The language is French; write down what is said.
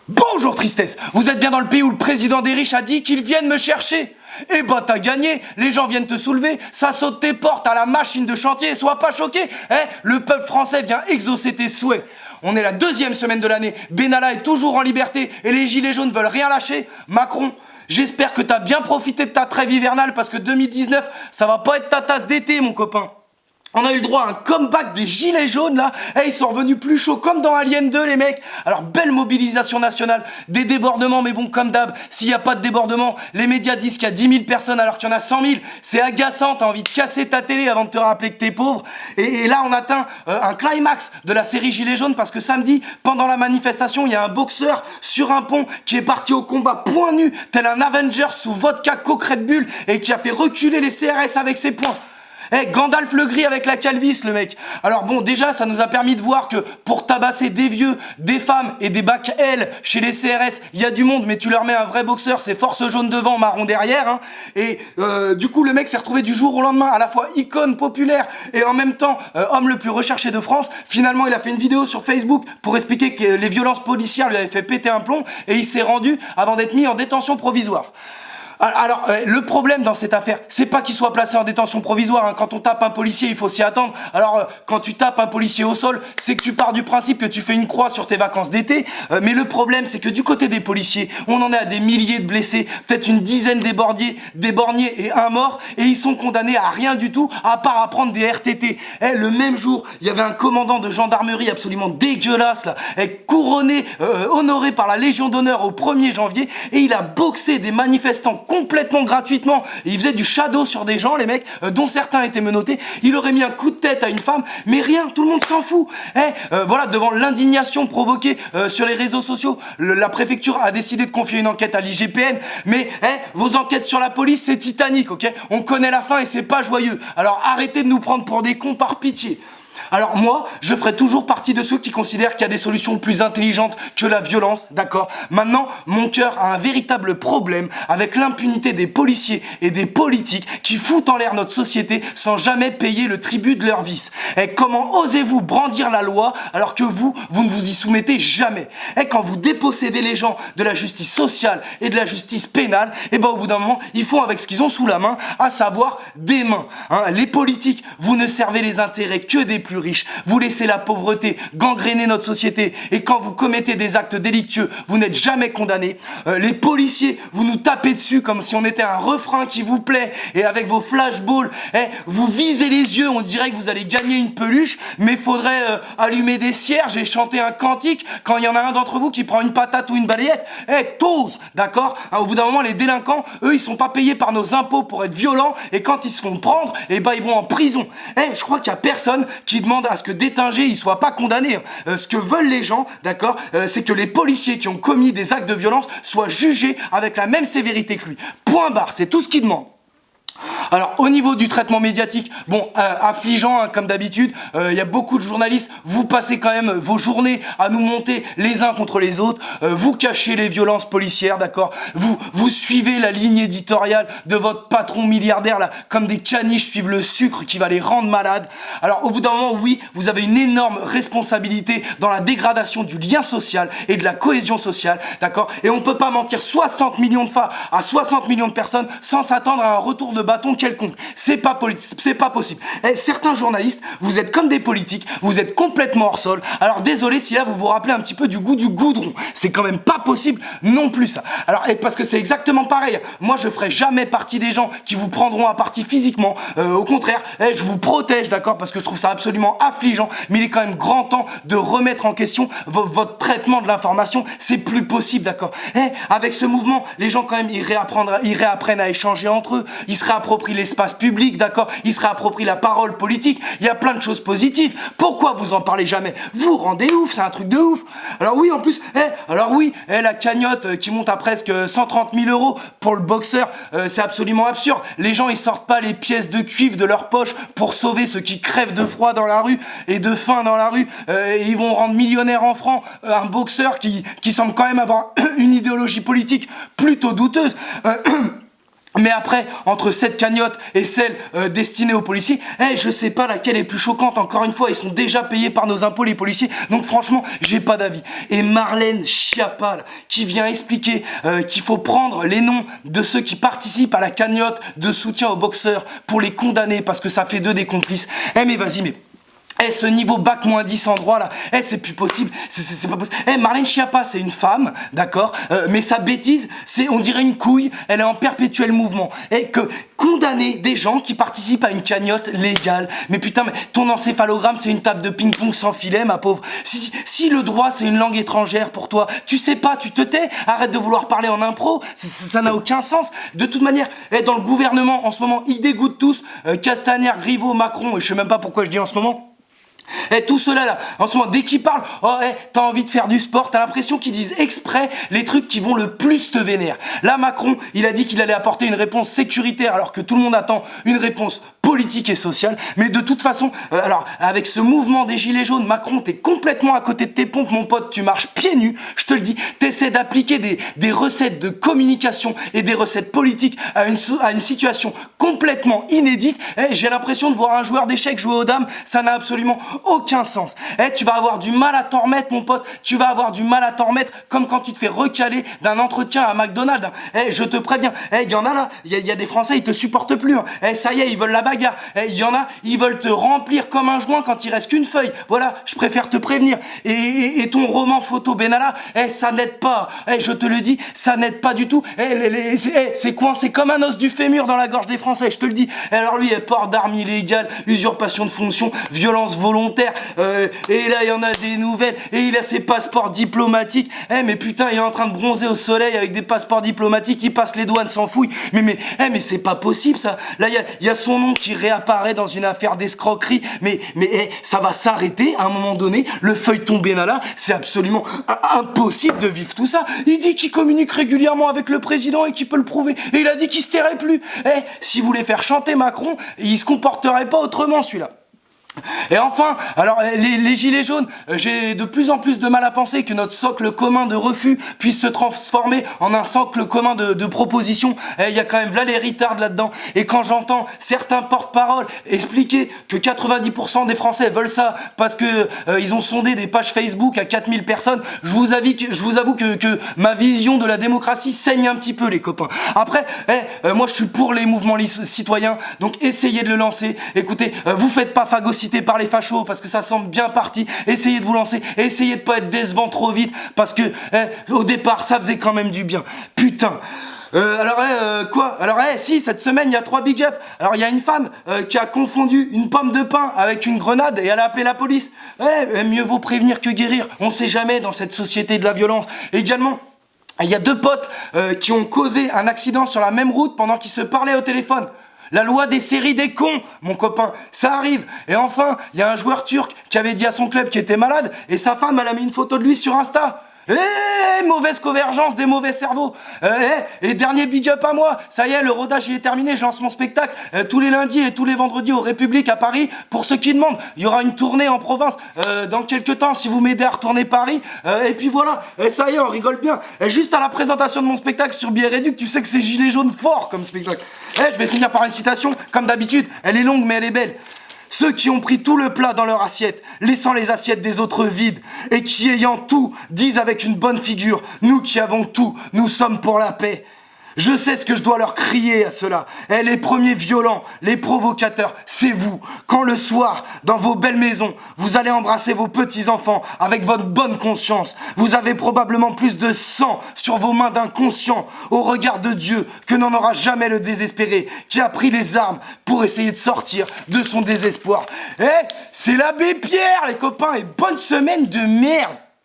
Bonjour tristesse, vous êtes bien dans le pays où le président des riches a dit qu'ils viennent me chercher. Eh bah t'as gagné, les gens viennent te soulever, ça saute tes portes à la machine de chantier, sois pas choqué, le peuple français vient exaucer tes souhaits. On est la 2e semaine de l'année, Benalla est toujours en liberté et les gilets jaunes veulent rien lâcher. Macron, j'espère que t'as bien profité de ta trêve hivernale parce que 2019, ça va pas être ta tasse d'été mon copain. On a eu le droit à un comeback des gilets jaunes là, ils sont revenus plus chauds comme dans Alien 2 les mecs. Alors belle mobilisation nationale, des débordements mais bon comme d'hab, s'il n'y a pas de débordement, les médias disent qu'il y a 10 000 personnes alors qu'il y en a 100 000, c'est agaçant, t'as envie de casser ta télé avant de te rappeler que t'es pauvre. Et là on atteint un climax de la série Gilets jaunes parce que samedi, pendant la manifestation, il y a un boxeur sur un pont qui est parti au combat point nu, tel un Avenger sous vodka Coke Red Bull et qui a fait reculer les CRS avec ses poings. Gandalf le gris avec la calvitie, le mec. Alors bon, déjà, ça nous a permis de voir que pour tabasser des vieux, des femmes et des bacs L chez les CRS, il y a du monde, mais tu leur mets un vrai boxeur, c'est force jaune devant, marron derrière. Hein. Et du coup, le mec s'est retrouvé du jour au lendemain à la fois icône populaire et en même temps homme le plus recherché de France. Finalement, il a fait une vidéo sur Facebook pour expliquer que les violences policières lui avaient fait péter un plomb et il s'est rendu avant d'être mis en détention provisoire. Alors, le problème dans cette affaire, c'est pas qu'il soit placé en détention provisoire. Hein. Quand on tape un policier, il faut s'y attendre. Alors, quand tu tapes un policier au sol, c'est que tu pars du principe que tu fais une croix sur tes vacances d'été. Mais le problème, c'est que du côté des policiers, on en est à des milliers de blessés, peut-être une dizaine d'éborgnés et un mort, et ils sont condamnés à rien du tout, à part à prendre des RTT. Le même jour, il y avait un commandant de gendarmerie absolument dégueulasse, là, couronné, honoré par la Légion d'honneur au 1er janvier, et il a boxé des manifestants complètement gratuitement. Et il faisait du shadow sur des gens, les mecs, dont certains étaient menottés. Il aurait mis un coup de tête à une femme, mais rien, tout le monde s'en fout. Voilà, devant l'indignation provoquée sur les réseaux sociaux, la préfecture a décidé de confier une enquête à l'IGPN. Mais vos enquêtes sur la police, c'est Titanic, ok? On connaît la fin et c'est pas joyeux. Alors arrêtez de nous prendre pour des cons par pitié. Alors moi, je ferai toujours partie de ceux qui considèrent qu'il y a des solutions plus intelligentes que la violence, d'accord? Maintenant, mon cœur a un véritable problème avec l'impunité des policiers et des politiques qui foutent en l'air notre société sans jamais payer le tribut de leur vice. Comment osez-vous brandir la loi alors que vous ne vous y soumettez jamais? Quand vous dépossédez les gens de la justice sociale et de la justice pénale, au bout d'un moment, ils font avec ce qu'ils ont sous la main, à savoir des mains. Les politiques, vous ne servez les intérêts que des plus riches. Vous laissez la pauvreté gangréner notre société et quand vous commettez des actes délictueux, vous n'êtes jamais condamné. Les policiers, vous nous tapez dessus comme si on était un refrain qui vous plaît et avec vos flashballs, vous visez les yeux, on dirait que vous allez gagner une peluche, mais faudrait allumer des cierges et chanter un cantique quand il y en a un d'entre vous qui prend une patate ou une balayette. T'oses, d'accord? Au bout d'un moment, les délinquants, eux, ils sont pas payés par nos impôts pour être violents et quand ils se font prendre, ils vont en prison. Je crois qu'il y a personne qui demande à ce que Détinger il soit pas condamné. Ce que veulent les gens, d'accord, c'est que les policiers qui ont commis des actes de violence soient jugés avec la même sévérité que lui. Point barre, c'est tout ce qu'ils demandent. Alors au niveau du traitement médiatique, affligeant comme d'habitude, il y a beaucoup de journalistes, vous passez quand même vos journées à nous monter les uns contre les autres, vous cachez les violences policières, d'accord, vous suivez la ligne éditoriale de votre patron milliardaire là, comme des caniches suivent le sucre qui va les rendre malades. Alors au bout d'un moment, oui, vous avez une énorme responsabilité dans la dégradation du lien social et de la cohésion sociale, d'accord, et on peut pas mentir 60 millions de fois à 60 millions de personnes sans s'attendre à un retour de bâton quelconque. C'est pas possible. Certains journalistes, vous êtes comme des politiques, vous êtes complètement hors sol. Alors désolé si là vous vous rappelez un petit peu du goût du goudron. C'est quand même pas possible non plus ça. Alors parce que c'est exactement pareil. Moi je ferai jamais partie des gens qui vous prendront à partie physiquement. Au contraire, je vous protège, d'accord, parce que je trouve ça absolument affligeant. Mais il est quand même grand temps de remettre en question votre traitement de l'information. C'est plus possible, d'accord. Avec ce mouvement, les gens quand même ils réapprennent à échanger entre eux. Ils se réapproprient l'espace public, d'accord, ils se réapproprient la parole politique, il y a plein de choses positives. Pourquoi vous en parlez jamais? Vous rendez ouf, c'est un truc de ouf. Alors oui, en plus, la cagnotte qui monte à presque 130 000 euros pour le boxeur, c'est absolument absurde. Les gens, ils sortent pas les pièces de cuivre de leur poche pour sauver ceux qui crèvent de froid dans la rue et de faim dans la rue. Et ils vont rendre millionnaire en francs un boxeur qui semble quand même avoir une idéologie politique plutôt douteuse. Mais après, entre cette cagnotte et celle destinée aux policiers, je sais pas laquelle est plus choquante. Encore une fois, ils sont déjà payés par nos impôts, les policiers. Donc franchement, j'ai pas d'avis. Et Marlène Schiappa, là, qui vient expliquer qu'il faut prendre les noms de ceux qui participent à la cagnotte de soutien aux boxeurs pour les condamner parce que ça fait d'eux des complices. Mais vas-y, mais... ce niveau bac moins 10 en droit là, c'est plus possible, c'est pas possible. Marlène Schiappa, c'est une femme, d'accord, mais sa bêtise, on dirait une couille, elle est en perpétuel mouvement. Que condamner des gens qui participent à une cagnotte légale, mais putain, mais ton encéphalogramme, c'est une table de ping-pong sans filet, ma pauvre. Si le droit, c'est une langue étrangère pour toi, tu sais pas, tu te tais, arrête de vouloir parler en impro, ça n'a aucun sens. De toute manière, dans le gouvernement, en ce moment, ils dégoûtent tous, Castaner, Griveaux, Macron, et je sais même pas pourquoi je dis en ce moment. Tout cela là, en ce moment, dès qu'ils parlent, t'as envie de faire du sport, t'as l'impression qu'ils disent exprès les trucs qui vont le plus te vénérer. Là, Macron, il a dit qu'il allait apporter une réponse sécuritaire alors que tout le monde attend une réponse politique et sociale. Mais de toute façon, alors, avec ce mouvement des gilets jaunes, Macron, t'es complètement à côté de tes pompes, mon pote, tu marches pieds nus, je te le dis, t'essaies d'appliquer des recettes de communication et des recettes politiques à une situation complètement inédite. J'ai l'impression de voir un joueur d'échecs jouer aux dames, ça n'a absolument aucun sens. Tu vas avoir du mal à t'en remettre, mon pote. Tu vas avoir du mal à t'en remettre, comme quand tu te fais recaler d'un entretien à McDonald's. Je te préviens. Il y en a là, il y a des Français, ils te supportent plus. Ça y est, ils veulent la bagarre. Il y en a, ils veulent te remplir comme un joint quand il reste qu'une feuille. Voilà, je préfère te prévenir. Et ton roman photo Benalla, ça n'aide pas. Je te le dis, ça n'aide pas du tout. C'est coincé comme un os du fémur dans la gorge des Français, je te le dis. Alors lui, port d'armes illégales, usurpation de fonction, violence volontaire. Et là il y en a des nouvelles et il a ses passeports diplomatiques. Mais putain, il est en train de bronzer au soleil avec des passeports diplomatiques, il passe les douanes sans fouille. Mais c'est pas possible ça. Là il y a son nom qui réapparaît dans une affaire d'escroquerie. Mais ça va s'arrêter à un moment donné. Le feuilleton Benalla, c'est absolument impossible de vivre tout ça. Il dit qu'il communique régulièrement avec le président et qu'il peut le prouver. Et il a dit qu'il se tairait plus. S'il voulait faire chanter Macron, il se comporterait pas autrement celui-là. Et enfin, alors les gilets jaunes, j'ai de plus en plus de mal à penser que notre socle commun de refus puisse se transformer en un socle commun de propositions. Il y a quand même Valérie Tard là-dedans. Et quand j'entends certains porte-parole expliquer que 90% des Français veulent ça parce que ils ont sondé des pages Facebook à 4000 personnes, je vous avoue que ma vision de la démocratie saigne un petit peu, les copains. Après, moi je suis pour les mouvements citoyens, donc essayez de le lancer. Écoutez, vous faites pas phagocyter par les fachos parce que ça semble bien parti. Essayez de vous lancer, essayez de pas être décevant trop vite parce que au départ ça faisait quand même du bien. Putain. Quoi? Alors si, cette semaine il y a 3 big up. Alors il y a une femme qui a confondu une pomme de pain avec une grenade et elle a appelé la police. Mieux vaut prévenir que guérir. On sait jamais dans cette société de la violence. Et également, il y a 2 potes qui ont causé un accident sur la même route pendant qu'ils se parlaient au téléphone. La loi des séries des cons, mon copain, ça arrive. Et enfin, il y a un joueur turc qui avait dit à son club qu'il était malade et sa femme, elle a mis une photo de lui sur Insta. Mauvaise convergence des mauvais cerveaux. Et dernier big up à moi. Ça y est, le rodage il est terminé. Je lance mon spectacle tous les lundis et tous les vendredis au République à Paris. Pour ceux qui demandent, il y aura une tournée en province dans quelques temps si vous m'aidez à retourner Paris. Et puis voilà, ça y est, on rigole bien. Juste à la présentation de mon spectacle sur Billet Réduc, tu sais que c'est gilet jaune fort comme spectacle. Je vais finir par une citation, comme d'habitude. Elle est longue mais elle est belle. Ceux qui ont pris tout le plat dans leur assiette, laissant les assiettes des autres vides, et qui ayant tout, disent avec une bonne figure, nous qui avons tout, nous sommes pour la paix. Je sais ce que je dois leur crier à ceux-là. Les premiers violents, les provocateurs, c'est vous. Quand le soir, dans vos belles maisons, vous allez embrasser vos petits-enfants avec votre bonne conscience, vous avez probablement plus de sang sur vos mains d'inconscient au regard de Dieu que n'en aura jamais le désespéré qui a pris les armes pour essayer de sortir de son désespoir. C'est l'abbé Pierre, les copains, et bonne semaine de merde.